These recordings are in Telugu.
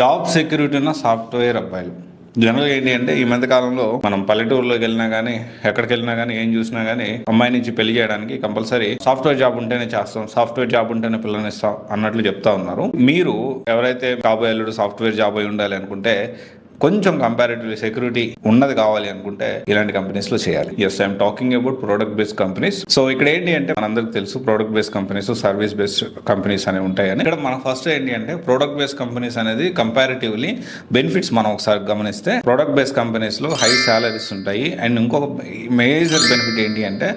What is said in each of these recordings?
జాబ్ సెక్యూరిటీ ఉన్న సాఫ్ట్వేర్ అబ్బాయిలు జనరల్గా ఏంటి అంటే ఈ మధ్య కాలంలో మనం పల్లెటూరులోకి వెళ్ళినా కానీ ఎక్కడికి వెళ్ళినా కానీ ఏం చూసినా కానీ అమ్మాయి నుంచి పెళ్లి చేయడానికి కంపల్సరీ సాఫ్ట్వేర్ జాబ్ ఉంటేనే చేస్తాం, సాఫ్ట్వేర్ జాబ్ ఉంటేనే పిల్లని ఇస్తాం అన్నట్లు చెప్తా ఉన్నారు. మీరు ఎవరైతే కాబోయే అల్లుడు సాఫ్ట్వేర్ జాబ్ అయి ఉండాలి అనుకుంటే, కొంచెం కంపారిటివ్లీ సెక్యూరిటీ ఉన్నది కావాలి అనుకుంటే ఇలాంటి కంపెనీస్ లో చేయాలి. Yes, I'm talking about product based companies. So ఇక్కడ ఏంటి అంటే మనందరికి తెలుసు product based companies, service based companies అనేవి ఉంటాయని. ఇక్కడ మన ఫస్ట్ ఏంటి అంటే ప్రొడక్ట్ బేస్డ్ కంపెనీస్ అనేది కంపారిటివ్లీ బెనిఫిట్స్ మనం ఒకసారి గమనిస్తే ప్రొడక్ట్ బేస్డ్ కంపెనీస్ లో హై సాలరీస్ ఉంటాయి. అండ్ ఇంకొక మేజర్ బెనిఫిట్ ఏంటి అంటే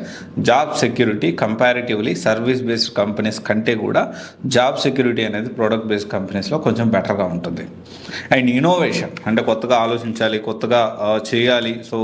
job security comparatively service based companies కంటే కూడా జాబ్ సెక్యూరిటీ అనేది ప్రొడక్ట్ బేస్డ్ కంపెనీస్ లో కొంచెం బెటర్గా ఉంటుంది. అండ్ ఇన్నోవేషన్ అంటే కొత్తగా ఆలోచించాలి, కొత్తగా చేయాలి, సో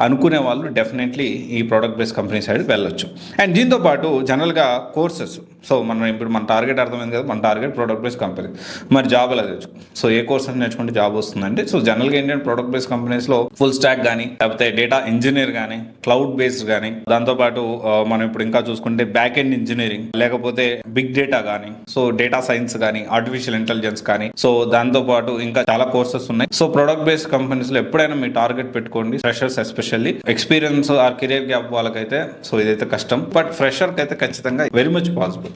అనుకునే వాళ్ళు డెఫినెట్లీ ఈ ప్రోడక్ట్ బేస్డ్ కంపెనీ సైడ్ వెళ్ళొచ్చు. అండ్ దీంతో పాటు జనరల్గా కోర్సెస్, సో మనం ఇప్పుడు మన టార్గెట్ అర్థమైంది కదా, మన టార్గెట్ ప్రోడక్ట్ బేస్డ్ కంపెనీ. మరి జాబ్ ఎలా తెచ్చు, సో ఏ కోర్సెస్ నేర్చుకుంటే జాబ్ వస్తుందంటే, సో జనరల్గా ఏంటంటే ప్రోడక్ట్ బేస్డ్ కంపెనీస్లో ఫుల్ స్టాక్ కానీ, లేకపోతే డేటా ఇంజనీర్ కానీ, క్లౌడ్ బేస్డ్ కానీ, దాంతోపాటు మనం ఇప్పుడు ఇంకా చూసుకుంటే బ్యాక్ ఎండ్ ఇంజనీరింగ్, లేకపోతే బిగ్ డేటా కానీ, సో డేటా సైన్స్ కానీ, ఆర్టిఫిషియల్ ఇంటెలిజెన్స్ కానీ, సో దాంతోపాటు ఇంకా చాలా కోర్సెస్ ఉన్నాయి. సో ప్రోడక్ట్ బేస్డ్ కంపెనీస్లో ఎప్పుడైనా మీ టార్గెట్ పెట్టుకోండి. Freshers especially experience or career gap వాళ్ళకైతే సో ఇదైతే కష్టం, బట్ ఫ్రెషర్కి అయితే ఖచ్చితంగా వెరీ మచ్ పాసిబుల్.